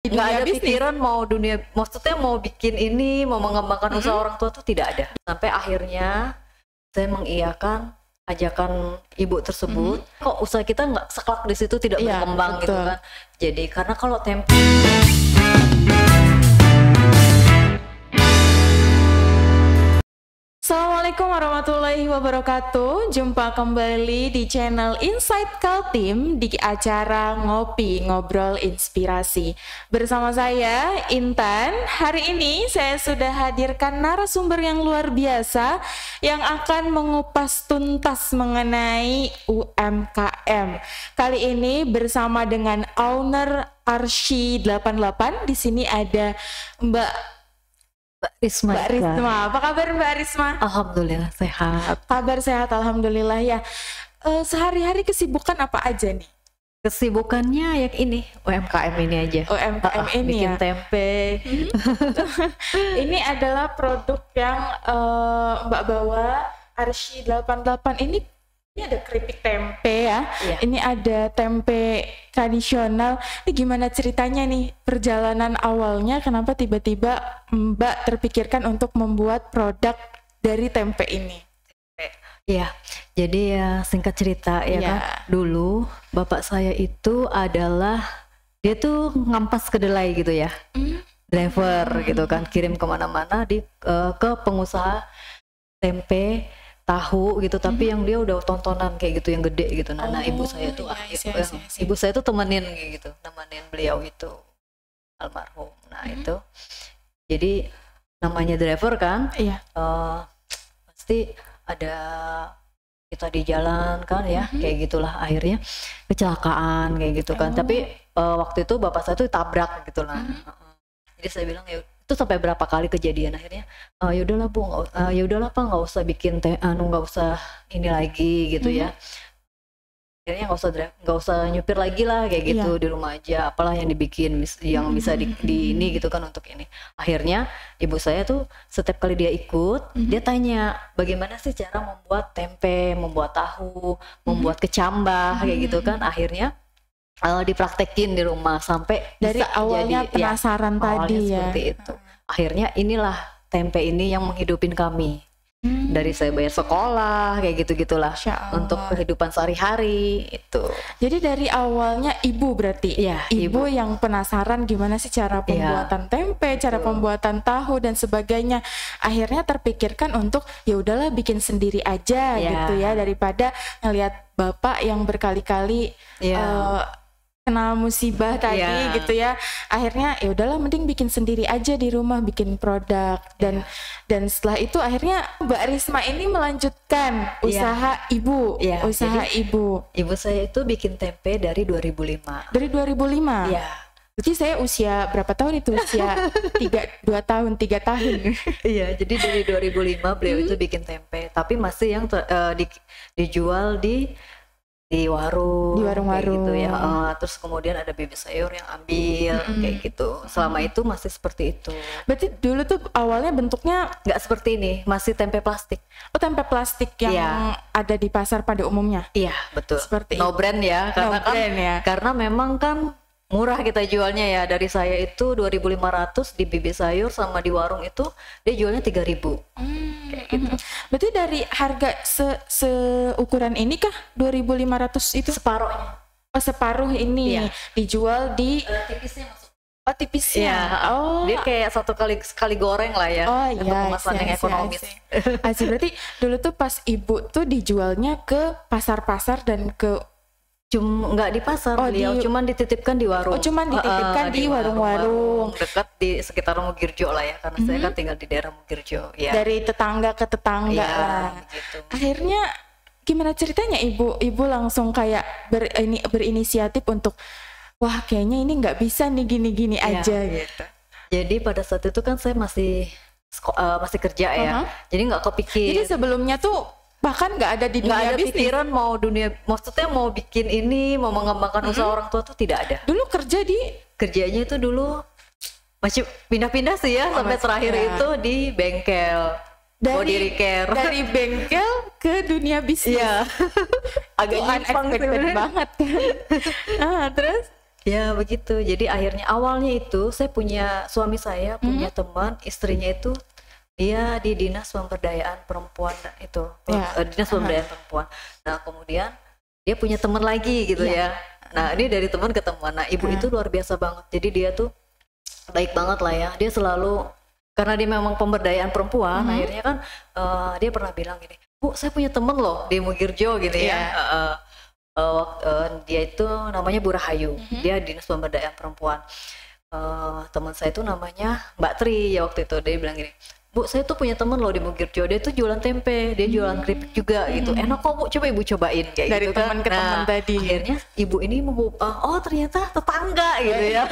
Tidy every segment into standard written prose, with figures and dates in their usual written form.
di nggak dunia ada bisnis. pikiran mau dunia, maksudnya mau bikin ini, mau mengembangkan usaha orang tua tuh tidak ada. Sampai akhirnya saya mengiyakan ajakan ibu tersebut. Kok usaha kita nggak sekelak di situ tidak Iya, berkembang gitu betul. kan. Jadi karena kalau tempe Assalamualaikum warahmatullahi wabarakatuh. Jumpa kembali di channel Insight Kaltim di acara Ngopi Ngobrol Inspirasi. Bersama saya Intan. Hari ini saya sudah hadirkan narasumber yang luar biasa yang akan mengupas tuntas mengenai UMKM. Kali ini bersama dengan owner Arsy 88. Di sini ada Mbak Risma. Apa kabar Mbak Risma? Alhamdulillah sehat. Kabar sehat, alhamdulillah ya. Sehari-hari kesibukan apa aja nih? Kesibukannya yang ini UMKM ini aja. UMKM ini bikin ya. tempe. Ini adalah produk yang Mbak bawa, Arsy 88 ini ada keripik tempe ya. Iya. Ini ada tempe tradisional. Ini gimana ceritanya nih perjalanan awalnya? Kenapa tiba-tiba Mbak terpikirkan untuk membuat produk dari tempe ini? Iya, jadi ya singkat cerita ya Iya. kan. Dulu bapak saya itu adalah dia tuh ngampas kedelai gitu ya, driver gitu kan, kirim kemana-mana ke pengusaha tempe, tahu gitu, tapi yang dia udah tontonan kayak gitu yang gede gitu. Nah, ibu saya tuh ibu saya tuh temenin kayak gitu, nemenin beliau itu almarhum. Nah itu, jadi namanya driver kan, Iya. pasti ada kita di jalan kan ya, kayak gitulah akhirnya kecelakaan kayak gitu kan. Tapi waktu itu bapak saya tuh tabrak gitu lah. Jadi saya bilang ya itu sampai berapa kali kejadian, akhirnya ya udahlah Bu, ya udahlah Pak, nggak usah bikin nggak usah ini lagi gitu ya. Akhirnya nggak usah nyupir lagi lah kayak gitu, di rumah aja apalah yang dibikin yang bisa di ini gitu kan untuk ini. Akhirnya ibu saya tuh setiap kali dia ikut, dia tanya bagaimana sih cara membuat tempe, membuat tahu, membuat kecambah kayak gitu kan. Akhirnya dipraktekin di rumah sampai Dari bisa awalnya jadi, penasaran awalnya tadi ya. seperti itu. Akhirnya inilah tempe ini yang menghidupin kami. Dari saya bayar sekolah kayak gitu-gitulah untuk kehidupan sehari-hari itu. Jadi dari awalnya ibu berarti? Iya, ibu yang penasaran gimana sih cara pembuatan tempe, cara pembuatan tahu dan sebagainya. Akhirnya terpikirkan untuk ya udahlah bikin sendiri aja gitu ya, daripada ngelihat bapak yang berkali-kali kena musibah tadi gitu ya. Akhirnya ya udahlah mending bikin sendiri aja di rumah, bikin produk dan setelah itu akhirnya Mbak Risma ini melanjutkan usaha ibu. Usaha jadi, ibu. Ibu saya itu bikin tempe dari 2005. Dari 2005? Iya. Berarti saya usia berapa tahun itu? Usia 3 tahun. Iya, jadi dari 2005 beliau itu bikin tempe, tapi masih yang dijual di warung, di warung-warung gitu ya. Terus kemudian ada bibit sayur yang ambil kayak gitu. Selama itu masih seperti itu. Berarti dulu tuh awalnya bentuknya nggak seperti ini, masih tempe plastik. Oh, tempe plastik yang ada di pasar pada umumnya. Iya, betul. Seperti no brand ya, karena karena memang kan murah kita jualnya ya. Dari saya itu 2.500 di bibit sayur, sama di warung itu dia jualnya 3.000. Kayak gitu. Berarti dari harga seukuran ini kah 2.500 itu? Separuhnya. Oh, separuh ini dijual di tipisnya masuk. Oh, tipisnya. Dia kayak sekali goreng lah ya. Oh untuk kemasan yang ekonomis. Berarti dulu tuh pas ibu tuh dijualnya ke pasar-pasar dan ke nggak di pasar, beliau cuman dititipkan di warung. Oh, cuman dititipkan di warung-warung dekat di sekitar Mugirjo lah ya, karena saya kan tinggal di daerah Mugirjo ya. Dari tetangga ke tetangga lah. Gitu. Akhirnya gimana ceritanya ibu langsung kayak berinisiatif untuk wah kayaknya ini nggak bisa nih gini-gini aja gitu. Jadi pada saat itu kan saya masih kerja ya, jadi nggak kepikir. Jadi sebelumnya tuh bahkan nggak ada di dunia bisnis. Pikiran mau maksudnya mau bikin ini, mau mengembangkan usaha orang tua tuh tidak ada. Dulu kerjanya itu dulu masih pindah-pindah sih ya, sampai terakhir itu di bengkel body care. Dari bengkel ke dunia bisnis. Iya. Agak unexpected banget kan. Terus Ya begitu. Jadi akhirnya awalnya itu saya punya suami saya punya teman istrinya itu dia di dinas pemberdayaan perempuan itu dinas pemberdayaan perempuan. Nah kemudian dia punya teman lagi gitu ya. Nah ini dari teman ke teman. Nah ibu itu luar biasa banget. Jadi dia tuh baik banget lah ya. Dia selalu karena dia memang pemberdayaan perempuan. Akhirnya kan dia pernah bilang gini, Bu saya punya temen loh di Mugirjo gitu ya. Dia itu namanya Bu Rahayu. Dia dinas pemberdayaan perempuan. Teman saya itu namanya Mbak Tri ya waktu itu. Dia bilang gini, Bu saya tuh punya temen loh di Mugirjo, dia tuh jualan tempe, dia jualan keripik juga gitu, enak kok Bu, coba ibu cobain kayak dari gitu teman kan. ke teman tadi. Akhirnya ibu ini oh ternyata tetangga gitu ya.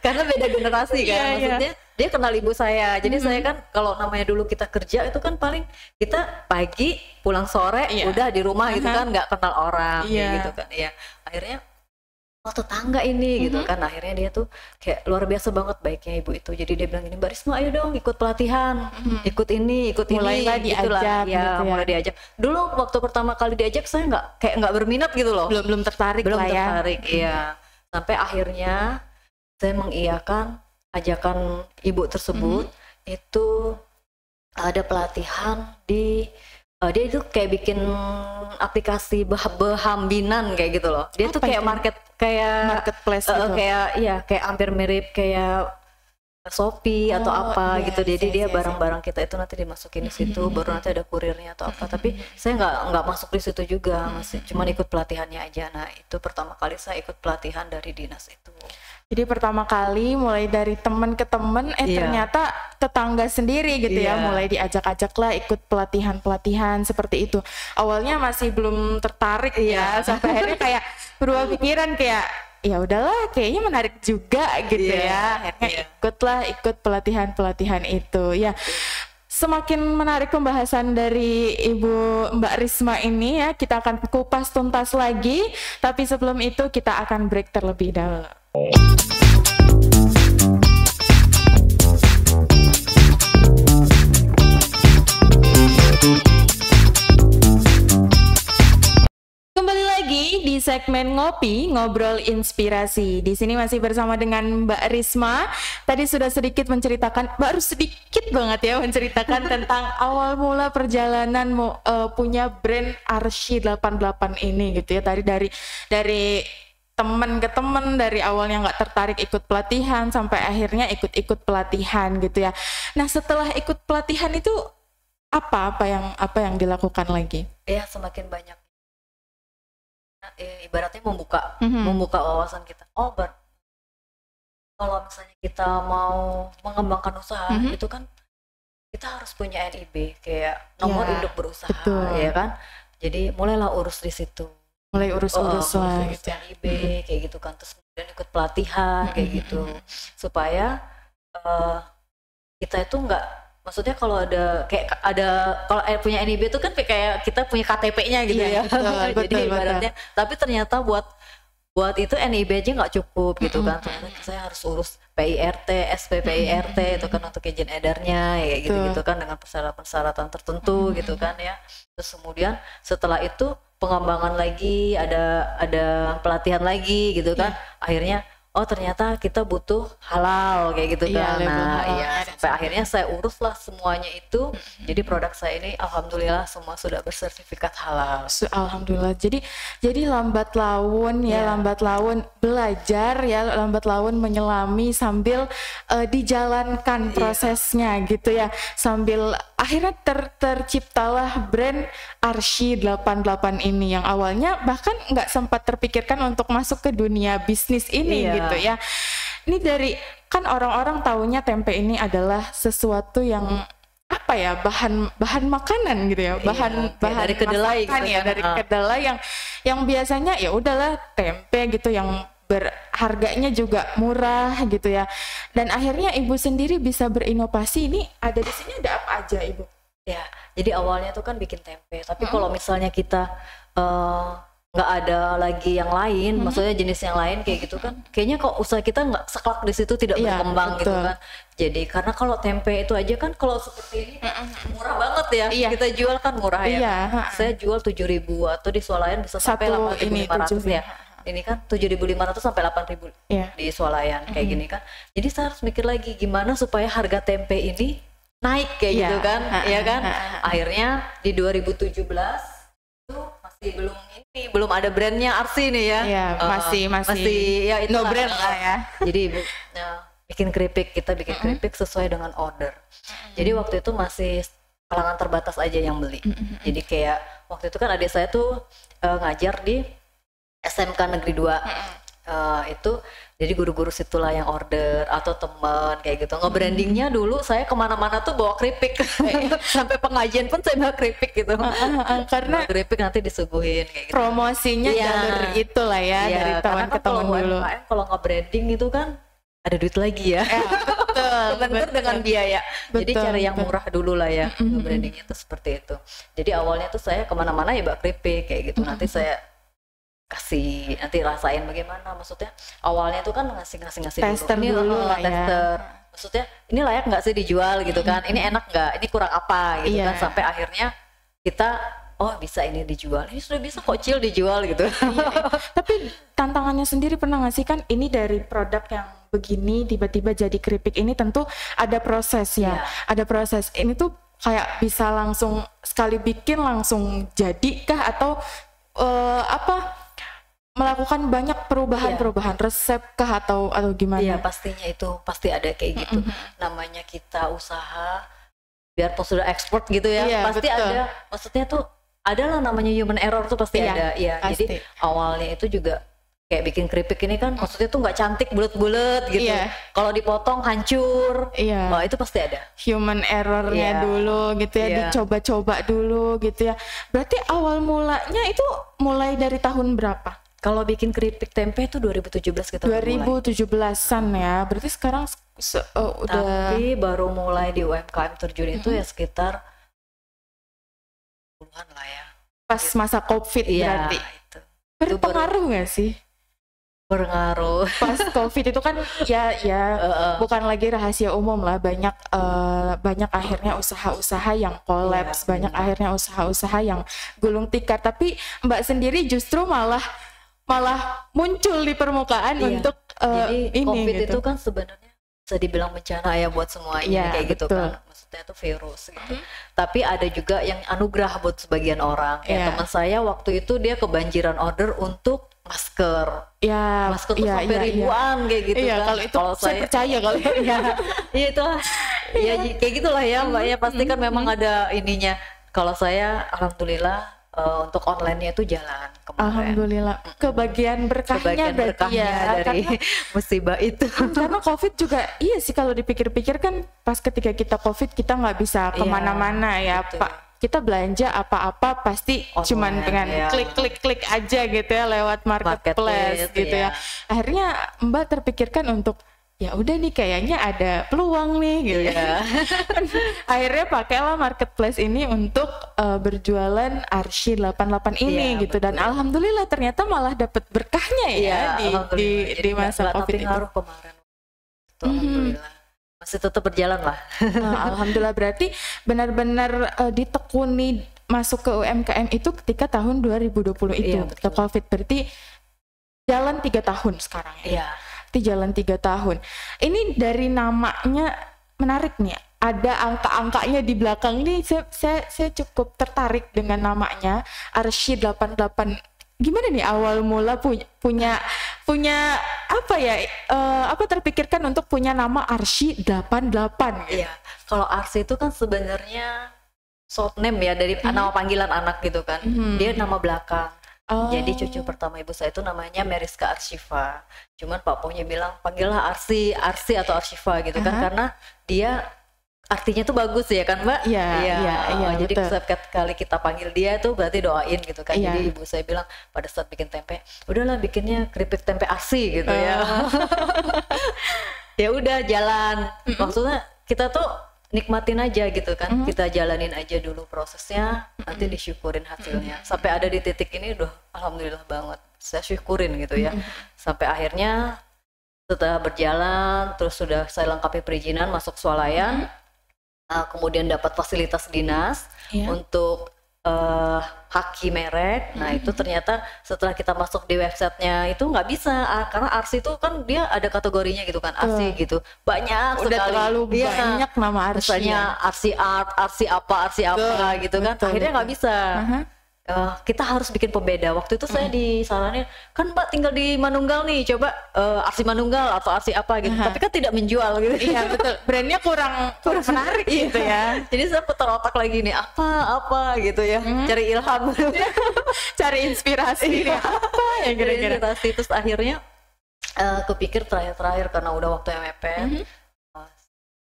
Karena beda generasi kan, maksudnya dia kenal ibu saya. Jadi saya kan kalau namanya dulu kita kerja itu kan paling kita pagi pulang sore udah di rumah gitu kan, nggak kenal orang kayak gitu kan. Ya akhirnya oh tetangga ini gitu kan. Akhirnya dia tuh kayak luar biasa banget baiknya ibu itu. Jadi dia bilang gini, Mbak Risma ayo dong ikut pelatihan, ikut ini mulailah diajak ya, mulai diajak. Dulu waktu pertama kali diajak saya nggak berminat gitu loh, belum tertarik belum lah ya. tertarik iya. Sampai akhirnya saya mengiyakan ajakan ibu tersebut. Itu ada pelatihan di dia itu kayak bikin aplikasi behambinan kayak gitu loh. Dia tuh kayak marketplace gitu. Kayak hampir mirip kayak Shopee atau apa gitu. Jadi dia barang-barang kita itu nanti dimasukin di situ, baru nanti ada kurirnya atau apa. Tapi saya nggak masuk di situ juga, masih cuman ikut pelatihannya aja. Nah itu pertama kali saya ikut pelatihan dari dinas itu. Jadi pertama kali mulai dari teman ke teman, ternyata tetangga sendiri gitu ya, mulai diajak-ajak lah ikut pelatihan-pelatihan seperti itu. Awalnya masih belum tertarik ya, sampai akhirnya kayak berubah pikiran kayak ya udahlah kayaknya menarik juga gitu ya. Akhirnya ikut pelatihan-pelatihan itu ya. Semakin menarik pembahasan dari Ibu Mbak Risma ini ya, kita akan kupas tuntas lagi. Tapi sebelum itu kita akan break terlebih dahulu. Kembali lagi di segmen Ngopi Ngobrol Inspirasi. Di sini masih bersama dengan Mbak Risma. Tadi sudah sedikit menceritakan, baru sedikit banget ya menceritakan tentang awal mula perjalanan punya brand Arsy 88 ini gitu ya. Tadi dari teman ke teman, dari awalnya nggak tertarik ikut pelatihan sampai akhirnya ikut pelatihan gitu ya. Nah setelah ikut pelatihan itu apa yang dilakukan lagi? Ya semakin banyak. Ibaratnya membuka wawasan kita. Kalau misalnya kita mau mengembangkan usaha itu kan kita harus punya NIB kayak nomor induk berusaha, ya kan. Jadi mulailah urus di situ. Mulai urus-urus lah gitu. NIB kayak gitu kan, terus kemudian ikut pelatihan kayak gitu supaya kita itu nggak, maksudnya kalau punya NIB itu kan kayak kita punya KTP-nya gitu ya. Jadi ibaratnya, tapi ternyata buat itu NIB aja nggak cukup gitu kan. Ternyata saya harus urus PIRT, SPPIRT itu kan untuk izin edarnya ya gitu kan, dengan persyaratan tertentu gitu kan ya. Terus kemudian setelah itu pengembangan lagi, ada pelatihan lagi gitu kan. Akhirnya ternyata kita butuh halal kayak gitu kan. Sampai akhirnya saya uruslah semuanya itu. Jadi produk saya ini alhamdulillah semua sudah bersertifikat halal. Alhamdulillah. Jadi lambat laun ya, lambat laun belajar ya, lambat laun menyelami sambil dijalankan prosesnya gitu ya. Sambil akhirnya terciptalah brand Arsy 88 ini yang awalnya bahkan nggak sempat terpikirkan untuk masuk ke dunia bisnis ini gitu ya. Ini dari kan orang-orang taunya tempe ini adalah sesuatu yang apa ya, bahan makanan gitu ya, bahan dari kedelai gitu ya, dari kedelai yang biasanya ya udahlah tempe gitu yang harganya juga murah gitu ya. Dan akhirnya ibu sendiri bisa berinovasi. Ini ada di sini ada apa aja ibu? Ya, jadi awalnya tuh kan bikin tempe. Tapi kalau misalnya kita nggak ada lagi yang lain, maksudnya jenis yang lain kayak gitu kan, kayaknya kok usaha kita nggak sekelak di situ, tidak berkembang gitu kan. Jadi karena kalau tempe itu aja kan kalau seperti ini murah banget ya, kita jual kan murah ya. Saya jual 7.000 atau di swalayan bisa sampai 8.500 ya. ini kan 7.500 sampai 8.000 di swalayan kayak gini kan. Jadi saya harus mikir lagi gimana supaya harga tempe ini naik kayak gitu kan, ya kan. Akhirnya di 2017 itu masih belum ada brandnya Arsi nih ya. Iya, masih ya itu no brand lah ya. Jadi bikin keripik, kita bikin keripik sesuai dengan order. Jadi waktu itu masih kalangan terbatas aja yang beli. Jadi kayak waktu itu kan adik saya tuh ngajar di SMK Negeri 2. Itu jadi guru-guru situlah yang order atau teman kayak gitu. Nge-brandingnya dulu saya kemana-mana tuh bawa keripik. Sampai pengajian pun saya bawa keripik gitu. Karena keripik nanti disuguhin kayak gitu. Promosinya jalur itulah ya, dari teman ke teman dulu. Kalau nge-branding itu kan ada duit lagi ya. Betul, dengan biaya. Jadi cari yang murah dulu lah ya. Brandingnya tuh seperti itu. Jadi awalnya tuh saya kemana-mana ya bawa keripik kayak gitu. Nanti saya kasih, nanti rasain bagaimana. Maksudnya awalnya tuh kan ngasih tester dulu lah tester. Maksudnya ini layak nggak sih dijual gitu kan? Ini enak nggak? Ini kurang apa gitu kan? Sampai akhirnya kita bisa ini dijual, ini sudah bisa kok Cil dijual gitu. Tapi tantangannya sendiri pernah nggak sih, kan ini dari produk yang begini tiba-tiba jadi keripik ini tentu ada proses ya. Ada proses. Ini tuh kayak bisa langsung sekali bikin langsung jadi kah, atau melakukan banyak perubahan resep kah, atau gimana? Iya, pastinya itu pasti ada kayak gitu. Namanya kita usaha biar sudah ekspor gitu ya, pasti ada. Maksudnya tuh adalah namanya human error tuh pasti ada. Iya, jadi awalnya itu juga kayak bikin keripik ini kan maksudnya tuh nggak cantik bulat-bulat gitu. Kalau dipotong hancur. Wah, itu pasti ada. Human errornya dulu gitu ya, dicoba-coba dulu gitu ya. Berarti awal mulanya itu mulai dari tahun berapa? Kalau bikin keripik tempe itu 2017 kita 2017-an ya. Berarti sekarang udah. Tapi baru mulai di UMKM terjun itu ya sekitar puluhan lah ya. Pas masa COVID berarti. Itu. Berpengaruh nggak sih? Berpengaruh. Pas COVID itu kan bukan lagi rahasia umum lah, banyak akhirnya usaha-usaha yang kolaps, banyak akhirnya usaha-usaha yang gulung tikar. Tapi Mbak sendiri justru malah muncul di permukaan untuk jadi ini COVID gitu. itu kan sebenarnya bisa dibilang bencana ya buat semuanya kayak gitu kan. Maksudnya itu virus gitu. Tapi ada juga yang anugerah buat sebagian orang. Kayak teman saya waktu itu dia kebanjiran order untuk masker. Masker tuh sampai ribuan kayak gitu kan. Kalau itu saya percaya kalau itu kayak gitulah ya Mbak ya, pasti kan memang ada ininya. Kalau saya alhamdulillah untuk online-nya itu jalan kemarin. Alhamdulillah. Kebagian berkahnya berarti ya dari musibah itu. Karena COVID juga sih kalau dipikir-pikir kan pas ketika kita COVID kita nggak bisa kemana-mana ya Pak. Kita belanja apa-apa pasti online, cuman dengan klik aja gitu ya lewat marketplace gitu ya. Akhirnya Mbak terpikirkan untuk ya udah nih kayaknya ada peluang nih gitu ya. Akhirnya pakailah marketplace ini untuk berjualan Arsi 88 ini gitu. Dan alhamdulillah ternyata malah dapat berkahnya ya di masa COVID itu. Ngaruh kemarin. Alhamdulillah. Masih tetap berjalan lah. Alhamdulillah, berarti benar-benar ditekuni masuk ke UMKM itu ketika tahun 2020 itu ketika COVID. Berarti jalan 3 tahun sekarang ya. Jalan 3 tahun. Ini dari namanya menarik nih. Ada angka-angkanya di belakang nih. Saya cukup tertarik dengan namanya Arsi 88. Gimana nih awal mula punya apa ya? Terpikirkan untuk punya nama Arsi 88 gitu. Iya. Kalau Arsi itu kan sebenarnya short name ya dari nama panggilan anak gitu kan. Dia nama belakang. Jadi cucu pertama ibu saya itu namanya Meriska Arsyifa. Cuman Pak Pohnya bilang panggillah Arsi atau Arsyifa gitu kan, karena dia artinya tuh bagus ya kan Mbak? Iya. Jadi setiap kali kita panggil dia tuh berarti doain gitu kan. Jadi ibu saya bilang pada saat bikin tempe, udahlah bikinnya keripik tempe Arsi gitu ya. Ya udah jalan. Maksudnya kita tuh nikmatin aja gitu kan, kita jalanin aja dulu prosesnya, nanti disyukurin hasilnya. Sampai ada di titik ini udah alhamdulillah banget, saya syukurin gitu ya. Sampai akhirnya setelah berjalan, terus sudah saya lengkapi perizinan masuk swalayan, kemudian dapat fasilitas dinas untuk haki merek. Nah itu ternyata setelah kita masuk di websitenya itu nggak bisa, karena ARSI itu kan dia ada kategorinya gitu kan, ARSI gitu banyak Udah sekali. terlalu banyak nama ARSI. Misalnya ARSI art, ARSI apa gitu kan. Akhirnya nggak bisa. Kita harus bikin pembeda. Waktu itu saya disaranin, kan Mbak tinggal di Manunggal nih, coba ARSI Manunggal atau ARSI apa gitu. Tapi kan tidak menjual gitu. Iya betul, brandnya kurang menarik gitu ya. Jadi saya putar otak lagi nih, apa gitu ya, cari ilham, cari inspirasi nih, apa ya kira-kira. Inspirasi. Terus akhirnya kepikir terakhir karena udah waktu yang mepet.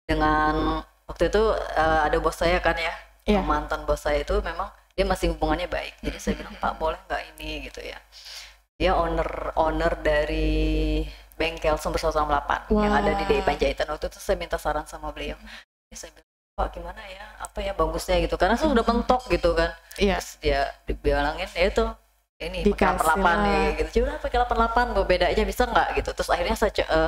Dengan waktu itu ada bos saya kan ya, mantan bos saya itu memang dia masih hubungannya baik. Jadi saya bilang, Pak boleh nggak ini gitu ya. Dia owner dari bengkel Sumber 168 yang ada di DI Panjaitan. Waktu itu saya minta saran sama beliau. Saya bilang, Pak gimana ya, apa ya bagusnya gitu, karena saya udah mentok gitu kan. Terus dia dibilangin ya itu, ini pakai 88 ya gitu. Coba pakai 88, bedanya bisa nggak gitu. Terus akhirnya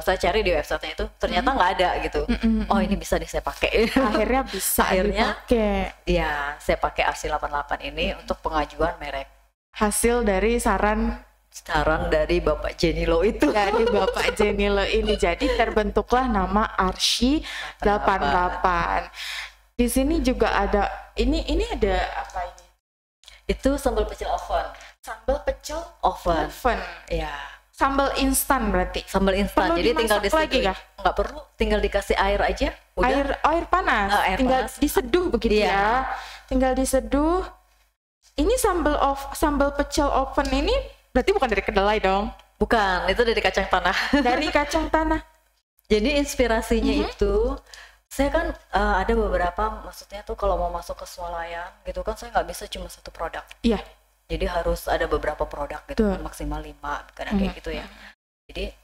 saya cari di websitenya itu, ternyata nggak ada gitu. Oh ini bisa nih saya pakai. Akhirnya bisa dipakai. Iya, saya pakai ARSI 88 ini untuk pengajuan merek. Hasil dari saran dari Bapak Jenilo itu. Dari Bapak Jenilo ini, jadi terbentuklah nama ARSI 88. Di sini juga ada ini ada apa ini? Itu sambal pecel oven. Sambal pecel oven. Ya. Sambal instan berarti. Sambal instan. Jadi tinggal diseduh. Nggak perlu, tinggal dikasih air aja. Udah. Air panas. Tinggal diseduh begitu ya. Tinggal diseduh. Ini sambal pecel oven ini berarti bukan dari kedelai dong? Bukan, itu dari kacang tanah. Dari kacang tanah. Jadi inspirasinya itu, saya kan ada beberapa, maksudnya tuh kalau mau masuk ke swalayan gitu kan, saya nggak bisa cuma satu produk. Iya. Jadi harus ada beberapa produk gitu, maksimal 5, kadang kayak gitu ya. Jadi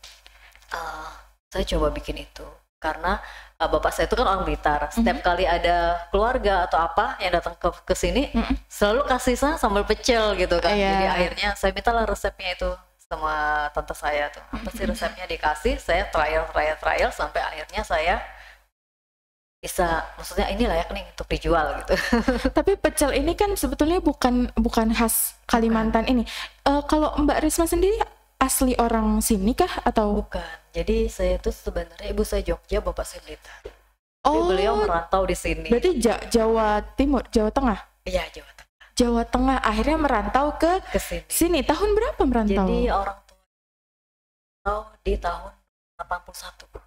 saya coba bikin itu, karena bapak saya itu kan orang Blitar. Setiap kali ada keluarga atau apa yang datang ke sini, selalu kasih saya sambal pecel gitu kan. Jadi akhirnya saya mintalah resepnya itu sama tante saya tuh. Apa sih resepnya, dikasih, saya trial sampai akhirnya saya bisa, maksudnya ini layak nih untuk dijual gitu. Tapi pecel ini kan sebetulnya bukan khas Kalimantan ini. Kalau Mbak Risma sendiri asli orang sini kah atau? Bukan. Jadi saya tuh sebenarnya ibu saya Jogja, bapak saya Blitar. Tapi beliau merantau di sini. Berarti Jawa Timur, Jawa Tengah? Iya, Jawa Tengah. Jawa Tengah, akhirnya merantau ke sini. Tahun berapa merantau? Jadi orang tua di tahun 81.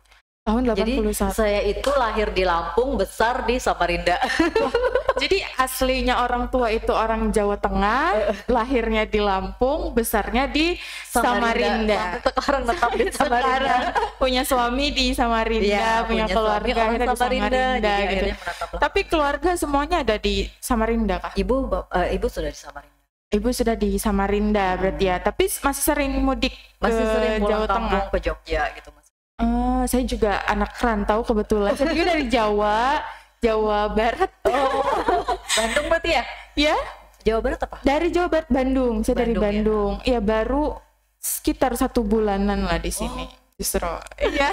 Tahun 81. Jadi saya itu lahir di Lampung, besar di Samarinda. Jadi aslinya orang tua itu orang Jawa Tengah, lahirnya di Lampung, besarnya di Samarinda. Sekarang tetap di Samarinda. Punya suami di Samarinda, punya keluarga di Samarinda gitu. Tapi keluarga semuanya ada di Samarinda kah? Ibu sudah di Samarinda. Ibu sudah di Samarinda berarti ya, tapi masih sering mudik ke Jawa Tengah, ke Jogja gitu. Saya juga anak rantau kebetulan. Saya juga dari Jawa Barat. Bandung berarti ya? Ya. Jawa Barat apa? Dari Jawa Barat, Bandung. Saya dari Bandung. Ya baru sekitar 1 bulanan lah di sini. Justru. Iya.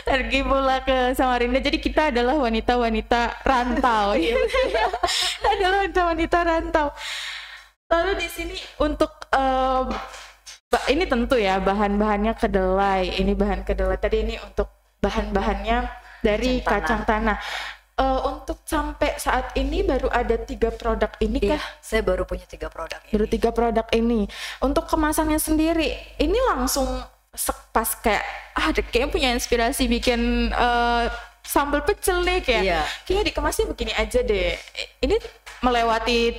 Pergi pula ke Samarinda. Jadi kita adalah wanita-wanita rantau. Adalah wanita rantau. Lalu di sini untuk ini tentu ya bahan-bahannya kedelai. Ini bahan kedelai. Tadi ini untuk bahan-bahannya dari kacang tanah. Untuk sampai saat ini baru ada 3 produk ini kah? Saya baru punya 3 produk ini. Baru 3 produk ini. Untuk kemasannya sendiri, ini langsung pas kayak kayaknya punya inspirasi bikin sambal pecel nih kayaknya dikemasnya begini aja deh. Ini melewati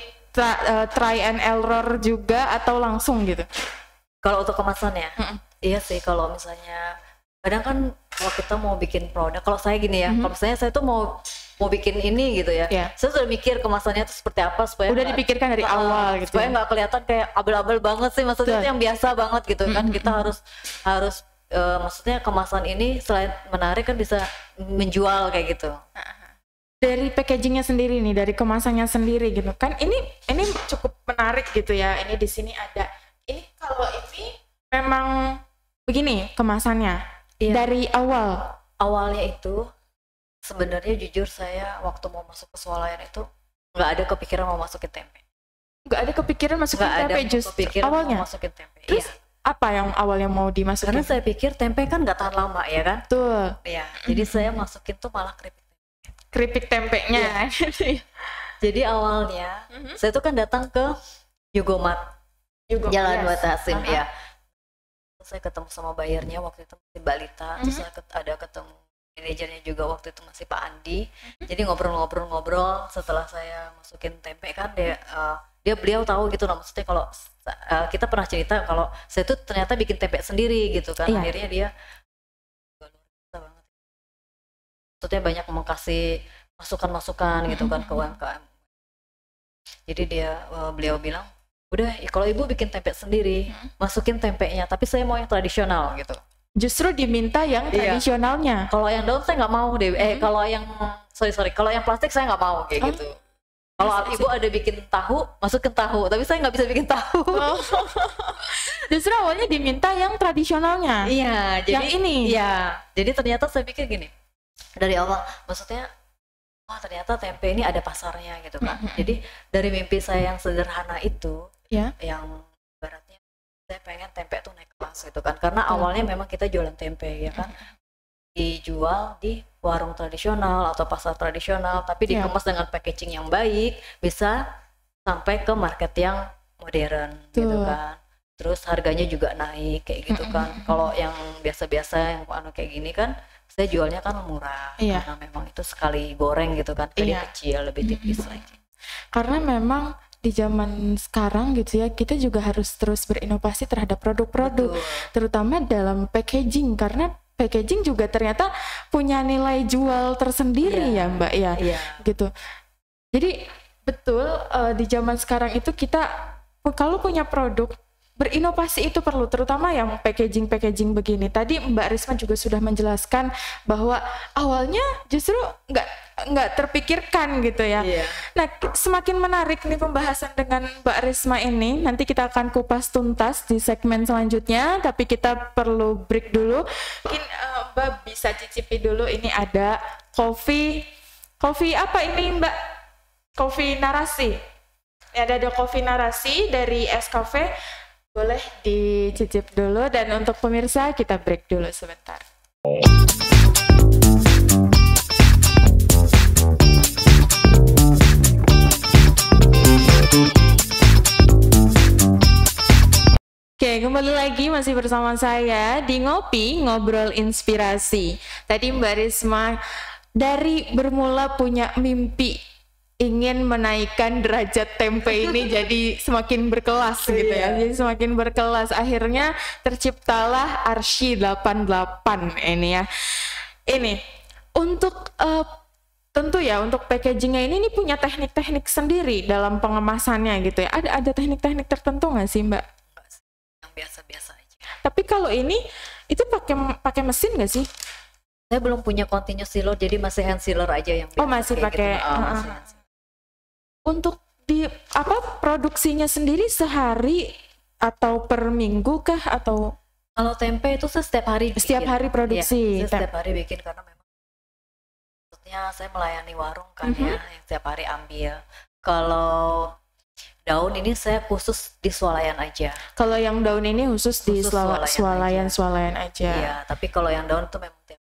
try and error juga atau langsung gitu? Kalau untuk kemasannya, iya sih, kalau misalnya kadang kan kalau kita mau bikin produk, kalau saya gini ya, kalau misalnya saya tuh mau bikin ini gitu ya, saya sudah mikir kemasannya itu seperti apa supaya udah dipikirkan dari awal gitu, supaya nggak kelihatan kayak abal-abal banget sih, maksudnya itu yang biasa banget gitu kan. Kita harus maksudnya kemasan ini selain menarik kan bisa menjual kayak gitu. Dari packagingnya sendiri nih, dari kemasannya sendiri gitu kan, ini cukup menarik gitu ya. Ini di sini ada. Ini kalau ini memang begini kemasannya dari awalnya itu sebenarnya jujur saya waktu mau masuk ke swalayan itu nggak ada kepikiran mau masukin tempe. nggak ada kepikiran masukin Nggak ada tempe justru kepikiran awalnya. mau masukin tempe. Terus Iya. apa yang awalnya mau dimasukin? Karena saya pikir tempe kan nggak tahan lama ya kan. Betul. Iya. Jadi saya masukin tuh malah keripik. Keripik tempenya. Jadi awalnya saya tuh kan datang ke Yugomat Jalan Wahid Hasim ya. Saya ketemu sama bayarnya waktu itu masih Balita, terus saya ada ketemu manajernya juga waktu itu masih Pak Andi. Jadi ngobrol-ngobrol setelah saya masukin tempe kan beliau tahu gitu lah, maksudnya kalau kita pernah cerita kalau saya tuh ternyata bikin tempe sendiri gitu kan. Iya. Akhirnya dia maksudnya banyak mengkasih masukan-masukan gitu kan ke UMKM. Jadi beliau bilang, udah kalau ibu bikin tempe sendiri, masukin tempenya, tapi saya mau yang tradisional gitu. Justru diminta yang tradisionalnya. Kalau yang daun saya nggak mau deh. Kalau yang kalau yang plastik saya nggak mau kayak gitu. Kalau ibu ada bikin tahu, masukin tahu, tapi saya nggak bisa bikin tahu. Justru awalnya diminta yang tradisionalnya. Iya, jadi yang ini. Iya, jadi ternyata saya pikir gini, dari awal, maksudnya, wah ternyata tempe ini ada pasarnya gitu kan. Jadi dari mimpi saya yang sederhana itu, yang ibaratnya saya pengen tempe tuh naik kelas gitu kan. Karena awalnya memang kita jualan tempe ya kan, dijual di warung tradisional atau pasar tradisional, tapi dikemas dengan packaging yang baik, bisa sampai ke market yang modern gitu kan. Terus harganya juga naik kayak gitu kan. Kalau yang biasa-biasa yang kayak gini kan, saya jualnya kan murah karena memang itu sekali goreng gitu kan, jadi kecil, lebih tipis lagi. Karena memang di zaman sekarang gitu ya, kita juga harus terus berinovasi terhadap produk-produk, terutama dalam packaging, karena packaging juga ternyata punya nilai jual tersendiri ya Mbak ya, gitu. Jadi betul di zaman sekarang itu kita kalau punya produk, berinovasi itu perlu, terutama yang packaging begini. Tadi Mbak Risma juga sudah menjelaskan bahwa awalnya justru nggak terpikirkan gitu ya. Nah, semakin menarik nih pembahasan dengan Mbak Risma ini. Nanti kita akan kupas tuntas di segmen selanjutnya, tapi kita perlu break dulu. Mungkin Mbak bisa cicipi dulu, ini ada kopi apa ini Mbak? Kopi narasi. Ada kopi narasi dari Es Cafe. Boleh dicicip dulu, dan untuk pemirsa kita break dulu sebentar. Oke, kembali lagi masih bersama saya di Ngopi Ngobrol Inspirasi. Tadi Mbak Risma dari bermula punya mimpi ingin menaikkan derajat tempe ini jadi semakin berkelas gitu ya. Jadi semakin berkelas, akhirnya terciptalah Arsy 88 ini ya. Ini untuk tentu ya, untuk packagingnya ini punya teknik-teknik sendiri dalam pengemasannya gitu ya. Ada teknik-teknik tertentu nggak sih Mbak? Yang biasa-biasa aja. Tapi kalau ini itu pakai mesin nggak sih? Saya belum punya continuous sealer, jadi masih hand sealer aja yang biasa. Oh, masih pakai. Gitu. Untuk di produksinya sendiri sehari atau per minggu kah, atau? Kalau tempe itu saya setiap hari bikin. Setiap hari produksi. Saya setiap hari bikin karena memang maksudnya saya melayani warung kan ya, yang setiap hari ambil. Kalau daun ini saya khusus di swalayan aja. Kalau yang daun ini khusus di swalayan aja. Iya, tapi kalau yang daun itu memang tiap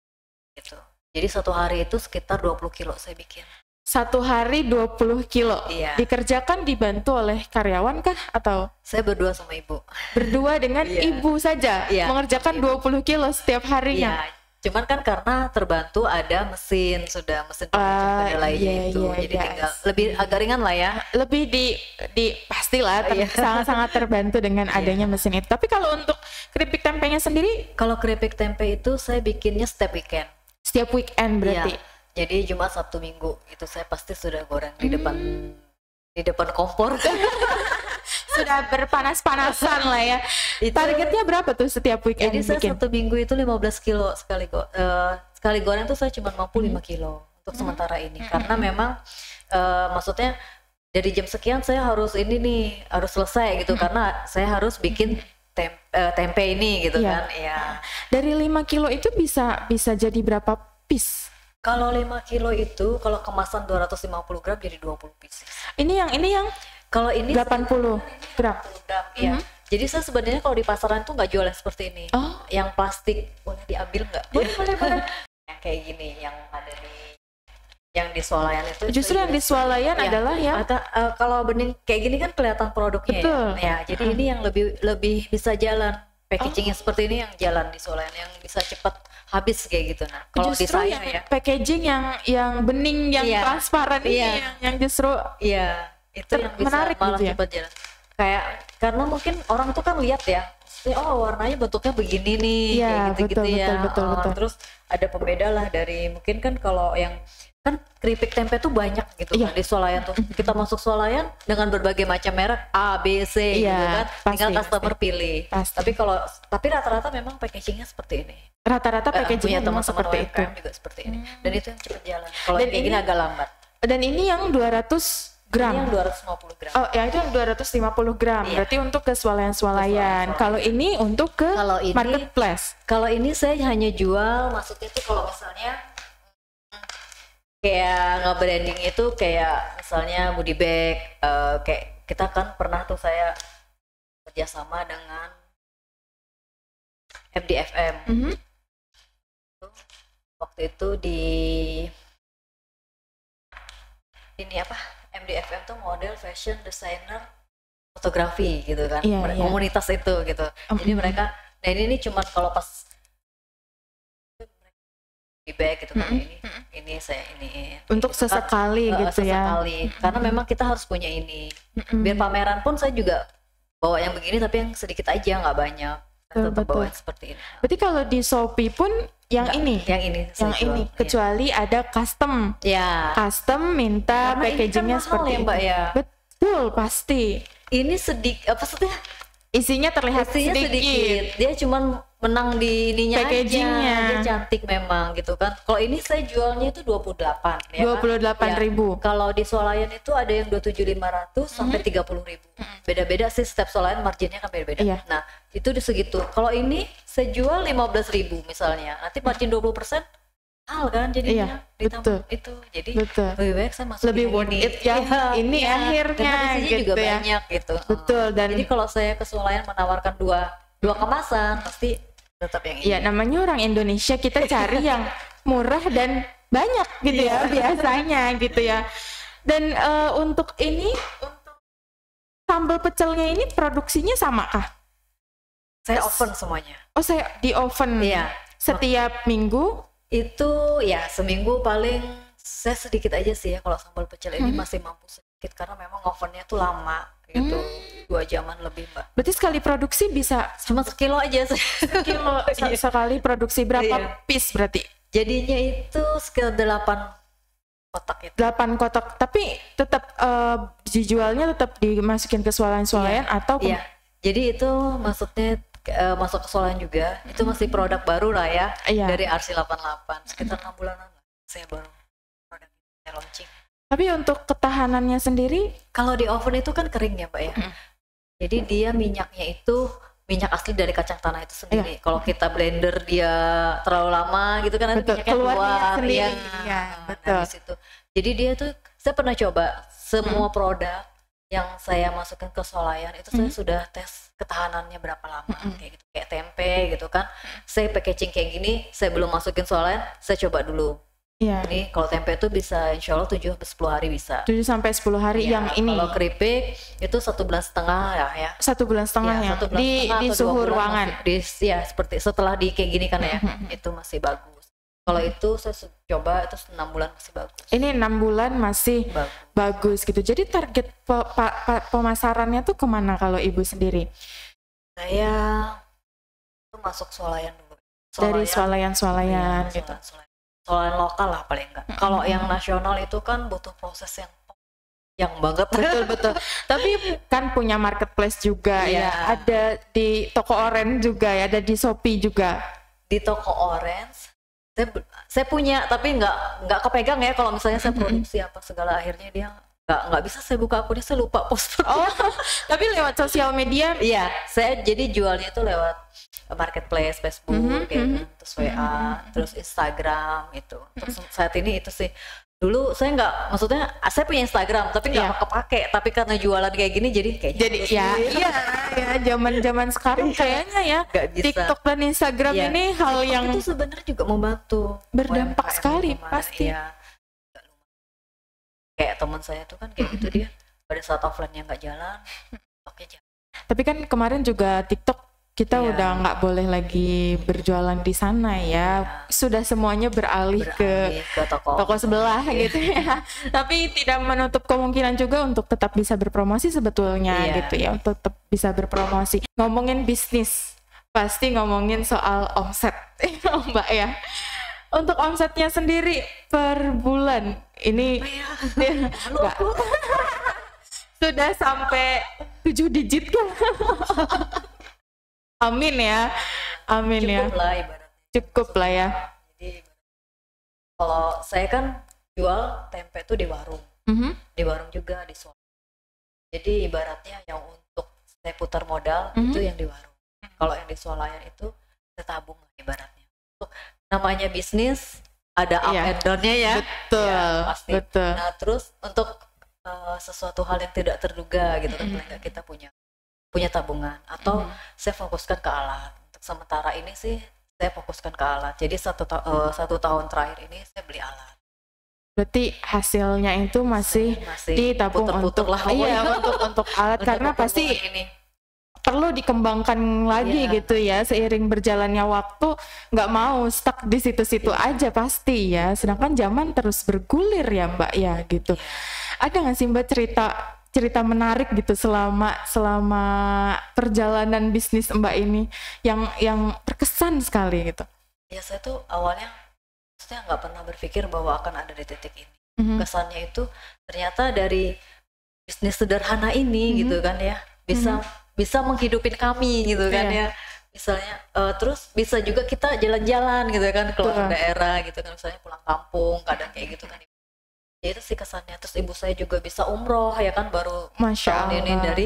gitu. Jadi satu hari itu sekitar 20 kilo saya bikin. Satu hari 20 kilo. Iya. Dikerjakan dibantu oleh karyawan kah, atau? Saya berdua sama ibu. Berdua dengan ibu saja mengerjakan 20 kilo setiap harinya. Iya. Cuman kan karena terbantu ada mesin pengecek kedelainya itu. Jadi tinggal lebih agak ringan lah ya. Lebih di pastilah sangat-sangat terbantu dengan adanya mesin itu. Tapi kalau untuk keripik tempenya sendiri? Kalau keripik tempe itu saya bikinnya setiap weekend. Setiap weekend berarti? Iya. Jadi Jumat, Sabtu, Minggu itu saya pasti sudah goreng di depan kompor. Sudah berpanas-panasan lah ya. Targetnya berapa tuh setiap weekend? Jadi saya satu minggu itu 15 kilo sekali goreng tuh saya cuma mampu 5 kilo untuk sementara ini. Karena memang maksudnya dari jam sekian saya harus selesai gitu, karena saya harus bikin tempe ini gitu kan. Iya. Dari 5 kilo itu bisa jadi berapa piece? Kalau 5 kilo itu, kalau kemasan 250 gram jadi 20 pieces. Ini yang Kalau ini 80 gram. 80 gram, iya. Jadi saya sebenarnya kalau di pasaran tuh nggak jual yang seperti ini. Yang plastik, boleh diambil nggak? Boleh. Yang kayak gini, yang di swalayan itu. Justru yang di swalayan adalah yang kalau bening kayak gini kan kelihatan produknya. Betul. Ya, jadi ini yang lebih bisa jalan. Packagingnya seperti ini yang jalan di swalayan, yang bisa cepat habis kayak gitu. Nah, kalau di justru saya yang packaging yang bening, yang transparan ini yang justru itu yang bisa menarik malah gitu ya? cepat jalan. Kayak karena mungkin orang tuh kan lihat ya, warnanya bentuknya begini nih, kayak gitu-gitu betul. Terus ada pembeda lah dari mungkin kan kalau yang kan keripik tempe tuh banyak gitu kan di swalayan tuh. Kita masuk swalayan dengan berbagai macam merek A, B, C gitu kan. Tinggal customer pilih. Tapi rata-rata memang packagingnya seperti ini. Rata-rata packagingnya memang seperti itu. Juga seperti ini. Dan itu yang cepat jalan. Kalau kayak gini agak lambat. Dan ini yang 200 gram. Ini yang 250 gram. Oh, yang itu yang 250 gram. Berarti untuk ke swalayan-swalayan. Kalau ini untuk ke marketplace. Kalau ini saya hanya jual, maksudnya itu kalau misalnya kayak nge-branding itu kayak misalnya goodie bag, kayak kita kan pernah tuh saya kerjasama dengan MDFM. Waktu itu di ini apa? MDFM tuh model fashion designer fotografi gitu kan. Komunitas itu gitu. Jadi mereka, nah ini cuma kalau pas di bag gitu kan, ini saya ini untuk gitu sesekali kan, gitu sesekali. Karena memang kita harus punya ini biar pameran pun saya juga bawa yang begini tapi yang sedikit aja, nggak banyak. Tetap bawa seperti ini. Berarti kalau di Shopee pun yang ini kecuali ada custom custom minta karena packagingnya kan seperti ya, Mbak, ya. Betul, pasti ini sedikit apa sih isinya terlihat sedikit. Dia cuman menang di ininya packagingnya aja. Dia cantik memang gitu kan. Kalau ini saya jualnya itu 28 ya 28.000. Kalau di swalayan itu ada yang 27.500 sampai 30.000. Beda-beda sih, setiap swalayan marginnya kan beda-beda. Nah, itu di segitu. Kalau ini saya jual 15.000 misalnya. Nanti margin 20% kan jadinya ditambah itu. Jadi lebih baik saya masuk lebih worth it ini akhirnya gitu juga banyak gitu. Betul. Dan jadi kalau saya ke swalayan menawarkan dua kemasan pasti tetap yang ini. Ya namanya orang Indonesia, kita cari yang murah dan banyak gitu ya biasanya gitu ya. Dan untuk sambal pecelnya ini produksinya sama kah? Saya oven semuanya. Oh, saya di oven. Iya. Setiap minggu? Itu ya seminggu paling saya sedikit aja sih ya kalau sambal pecel ini masih mampu sedikit karena memang ovennya tuh lama gitu, 2 jaman lebih, Mbak. Berarti sekali produksi bisa cuma sekilo aja. Sekilo sekali produksi berapa piece berarti? Jadinya itu sekitar 8 kotak itu. 8 kotak, tapi tetap dijualnya tetap dimasukin ke swalayan-swalayan atau jadi itu maksudnya masuk ke swalayan juga. Itu masih produk baru lah ya. Dari RC88 sekitar 6 bulanan saya baru produk saya launching. Tapi untuk ketahanannya sendiri, kalau di oven itu kan kering ya, Mbak ya. Jadi dia minyaknya itu minyak asli dari kacang tanah itu sendiri. Kalau kita blender dia terlalu lama gitu kan nanti minyaknya keluar sendiri. Betul. Nah, situ. Jadi dia tuh saya pernah coba semua produk yang saya masukkan ke swalayan itu saya sudah tes ketahanannya berapa lama kayak gitu, kayak tempe gitu kan. Saya packaging kayak gini, saya belum masukin swalayan, saya coba dulu. Ini kalau tempe itu bisa insya Allah 7-10 hari bisa. 7-10 hari yang ini. Kalau keripik itu 1,5 bulan ya. 1,5 bulan ya. Di suhu ruangan. Seperti setelah di kayak gini kan ya, itu masih bagus. Kalau itu saya coba itu 6 bulan masih bagus. Ini 6 bulan masih bagus gitu. Jadi target pemasarannya tuh kemana kalau Ibu sendiri? Saya tuh masuk swalayan dulu. Dari swalayan gitu. Swalayan lokal lah paling enggak. Kalau yang nasional itu kan butuh proses yang banget. Betul. Tapi kan punya marketplace juga ya. Ada di toko Orange juga ya, ada di Shopee juga. Di toko Orange saya punya, tapi nggak kepegang ya kalau misalnya saya produksi apa segala, akhirnya dia nggak bisa saya buka akunnya, saya lupa post. Tapi lewat sosial media? Iya, saya jadi jualnya itu lewat marketplace, Facebook, terus WA, terus Instagram itu. Terus saat ini itu sih Dulu saya nggak, maksudnya saya punya Instagram tapi nggak kepake, tapi karena jualan kayak gini jadi zaman sekarang kayaknya ya TikTok dan Instagram ini hal TikTok yang itu sebenarnya juga membantu, berdampak sekali pasti. Kayak teman saya tuh kan kayak gitu, dia pada saat offline-nya nggak jalan, TikToknya jalan. Tapi kan kemarin juga TikTok kita udah nggak boleh lagi berjualan di sana ya, sudah semuanya beralih ke toko sebelah gitu ya. Tapi tidak menutup kemungkinan juga untuk tetap bisa berpromosi sebetulnya gitu ya, untuk tetap bisa berpromosi. Ngomongin bisnis, pasti ngomongin soal omset, Mbak ya. Untuk omsetnya sendiri per bulan ini sudah sampai 7 digit kan? Amin ya, amin. Cukup lah ibaratnya. Cukup lah ya. Jadi kalau saya kan jual tempe tuh di warung, di warung juga di swalayan. Jadi ibaratnya yang untuk saya putar modal itu yang di warung. Kalau yang di swalayan itu saya tabung lah ibaratnya. Untuk namanya bisnis ada up and down-nya ya. Betul. Ya, pasti. Betul. Nah terus untuk sesuatu hal yang tidak terduga gitu kan, paling nggak kita punya tabungan atau saya fokuskan ke alat. Untuk sementara ini sih saya fokuskan ke alat. Jadi satu tahun terakhir ini saya beli alat. Berarti hasilnya itu masih ditabung untuk alat karena pasti perlu dikembangkan lagi gitu ya, seiring berjalannya waktu, nggak mau stuck di situ-situ aja pasti ya. Sedangkan zaman terus bergulir ya Mbak ya gitu. Ada nggak sih Mbak cerita menarik gitu selama perjalanan bisnis Mbak ini yang terkesan sekali gitu? Ya saya tuh awalnya maksudnya nggak pernah berpikir bahwa akan ada di titik ini. Kesannya itu ternyata dari bisnis sederhana ini gitu kan ya bisa menghidupin kami gitu kan ya. Misalnya terus bisa juga kita jalan-jalan gitu kan keluar daerah gitu kan, misalnya pulang kampung kadang kayak gitu kan. Ya itu sih kesannya. Terus ibu saya juga bisa umroh ya kan, baru tahun ini dari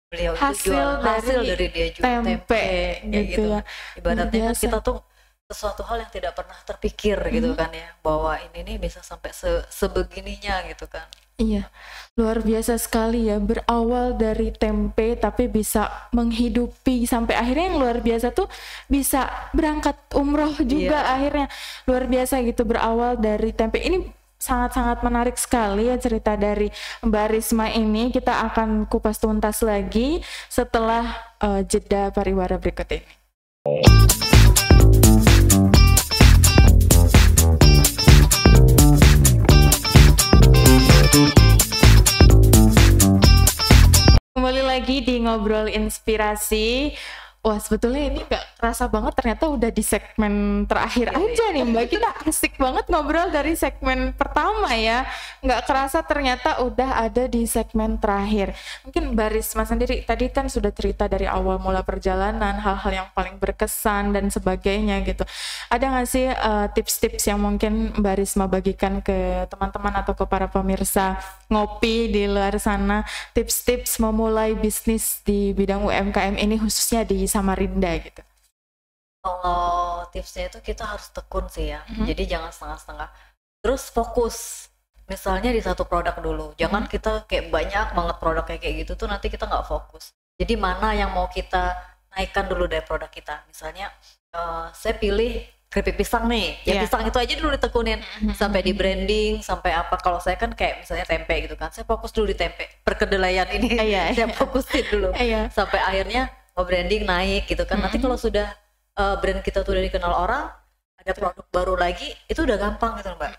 beliau hasil dari dia jual tempe gitu ya. Ibaratnya kan kita tuh sesuatu hal yang tidak pernah terpikir gitu kan ya, bahwa ini nih bisa sampai sebegininya gitu kan. Iya, luar biasa sekali ya, berawal dari tempe tapi bisa menghidupi sampai akhirnya yang luar biasa tuh bisa berangkat umroh juga akhirnya. Luar biasa gitu, berawal dari tempe. Ini sangat-sangat menarik sekali ya cerita dari Mbak Risma ini. Kita akan kupas tuntas lagi setelah jeda pariwara berikut ini. Kembali lagi di Ngobrol Inspirasi. Wah, sebetulnya ini gak kerasa banget ternyata udah di segmen terakhir aja nih Mbak. Kita asik banget ngobrol dari segmen pertama ya. Gak kerasa ternyata udah ada di segmen terakhir. Mungkin Mbak Risma sendiri tadi kan sudah cerita dari awal mula perjalanan, hal-hal yang paling berkesan dan sebagainya gitu. Ada gak sih tips-tips yang mungkin Mbak Risma bagikan ke teman-teman atau ke para pemirsa ngopi di luar sana, tips-tips memulai bisnis di bidang UMKM ini khususnya di Samarinda gitu? Kalau tipsnya itu kita harus tekun sih ya, jadi jangan setengah-setengah. Terus fokus, misalnya di satu produk dulu. Jangan kita kayak banyak banget produk kayak gitu tuh nanti kita nggak fokus. Jadi mana yang mau kita naikkan dulu dari produk kita. Misalnya saya pilih keripik pisang nih, ya pisang itu aja dulu ditekunin sampai di branding, sampai apa. Kalau saya kan kayak misalnya tempe gitu kan, saya fokus dulu di tempe, perkedelaian ini saya fokusin dulu sampai akhirnya branding naik gitu kan. Nanti kalau sudah brand kita tuh udah dikenal orang, ada produk baru lagi, itu udah gampang gitu Mbak.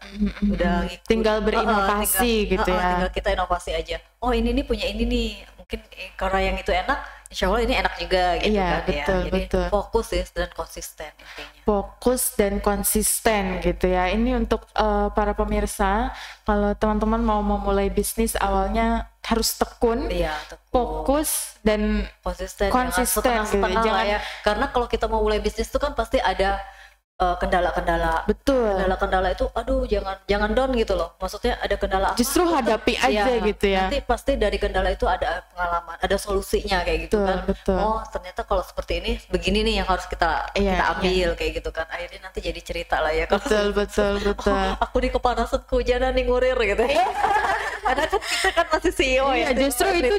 Udah ngikut. Tinggal berinovasi gitu ya. Tinggal kita inovasi aja. Oh ini nih punya ini nih, mungkin karena yang itu enak, insya Allah ini enak juga gitu kan. Betul, ya. Jadi betul. fokus ya dan konsisten intinya. Fokus dan konsisten gitu ya. Ini untuk para pemirsa, kalau teman-teman mau memulai bisnis awalnya harus tekun, fokus dan konsisten gitu. Jangan ya. Karena kalau kita mau mulai bisnis itu kan pasti ada kendala-kendala. Betul. Kendala-kendala itu aduh jangan down gitu loh. Maksudnya ada kendala apa? Justru hadapi aja gitu ya. Nanti pasti dari kendala itu ada pengalaman, ada solusinya kayak gitu kan. Betul. Oh, ternyata kalau seperti ini begini nih yang harus kita ambil kayak gitu kan. Akhirnya nanti jadi cerita lah ya. Betul. Oh, aku di kepanasan kehujanan nih ngurir gitu. Karena kan kita kan masih CEO ya. Justru itu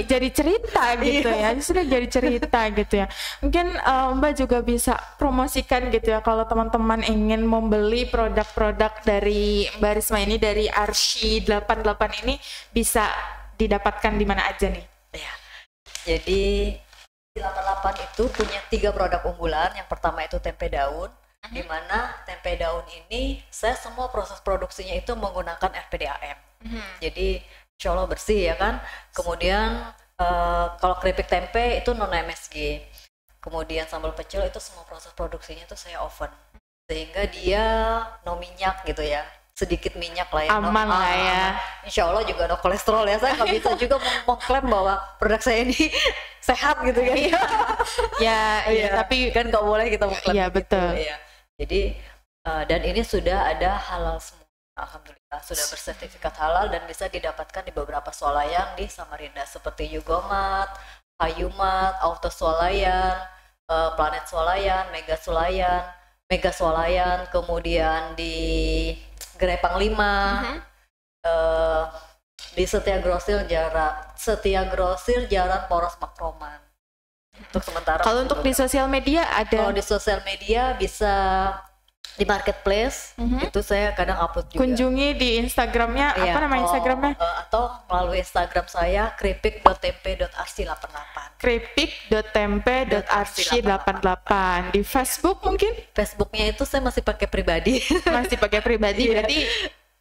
jadi cerita gitu ya. Justru jadi cerita gitu ya. Mungkin Mbak juga bisa promosikan gitu ya kalau teman-teman ingin membeli produk-produk dari Mbak Risma ini, dari Arsy 88 ini, bisa didapatkan di mana aja nih? Ya. Jadi 88 itu punya 3 produk unggulan. Yang pertama itu tempe daun, di mana tempe daun ini saya semua proses produksinya itu menggunakan RPDAM. Jadi insya Allah bersih ya kan. Kemudian kalau keripik tempe itu non MSG. Kemudian sambal pecel itu semua proses produksinya itu saya oven, sehingga dia no minyak gitu ya, sedikit minyak lah ya, aman lah ya. Insya Allah juga no kolesterol ya. Saya nggak bisa juga mengklaim bahwa produk saya ini sehat gitu kan. Ya, tapi kan nggak boleh kita mengklaim. Iya betul. Ya. Jadi dan ini sudah ada halal semua, alhamdulillah sudah bersertifikat halal dan bisa didapatkan di beberapa swalayan di Samarinda seperti Yugomat, Hayumat, Auto Swalayan, Planet Swalayan, Mega Swalayan, kemudian di Gerai Panglima, di Setia Grosir Jalan Poros Makroman. Untuk sementara. Kalau untuk di sosial media ada? Kalau di sosial media bisa di marketplace, itu saya kadang upload juga. Kunjungi di Instagramnya, apa nama Instagramnya? Atau melalui Instagram saya kripik.tempe.arsy88. kripik.tempe.arsy88. Di Facebook mungkin? Facebooknya itu saya masih pakai pribadi. Masih pakai pribadi, berarti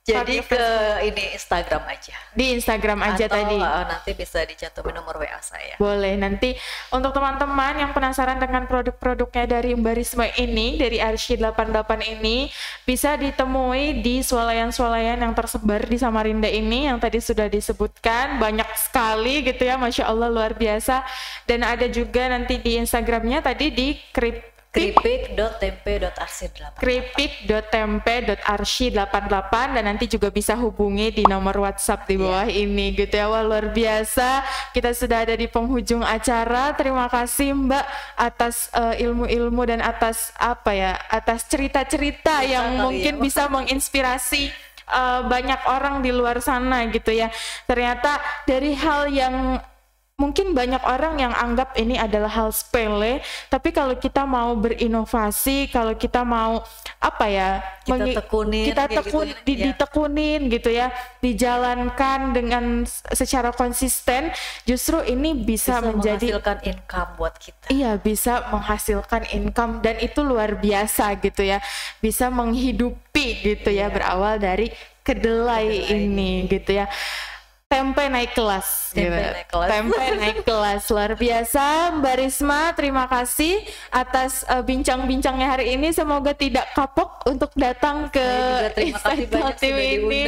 jadi ke ini Instagram aja. Di Instagram aja atau, tadi. Nanti bisa dicantumin nomor WA saya. Boleh. Nanti untuk teman-teman yang penasaran dengan produk-produknya dari Mbak Risma ini, dari Arsy 88 ini, bisa ditemui di swalayan-swalayan yang tersebar di Samarinda ini yang tadi sudah disebutkan, banyak sekali gitu ya, Masya Allah luar biasa. Dan ada juga nanti di Instagramnya tadi di kripik.tempe.arsy88. kripik.tempe.arsy88, dan nanti juga bisa hubungi di nomor WhatsApp di bawah ini gitu ya. Wah, luar biasa. Kita sudah ada di penghujung acara. Terima kasih Mbak atas ilmu-ilmu dan atas atas cerita-cerita yang mungkin bisa menginspirasi banyak orang di luar sana gitu ya. Ternyata dari hal yang mungkin banyak orang yang anggap ini adalah hal sepele, tapi kalau kita mau berinovasi, kalau kita mau ditekunin gitu ya, dijalankan dengan secara konsisten, justru ini bisa menjadi menghasilkan income buat kita. Iya, bisa menghasilkan income, dan itu luar biasa gitu ya, bisa menghidupi gitu ya, berawal dari kedelai ini gitu ya. Tempe naik kelas. Tempe naik kelas. Luar biasa Mbak Risma, terima kasih atas bincang-bincangnya hari ini. Semoga tidak kapok untuk datang ke Insight Kaltim ini.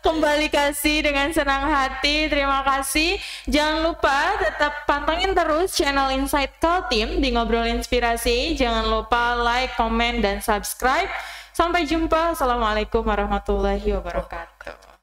Kembali kasih dengan senang hati. Terima kasih. Jangan lupa tetap pantengin terus channel Insight Kaltim di Ngobrol Inspirasi. Jangan lupa like, komen, dan subscribe. Sampai jumpa. Assalamualaikum warahmatullahi wabarakatuh.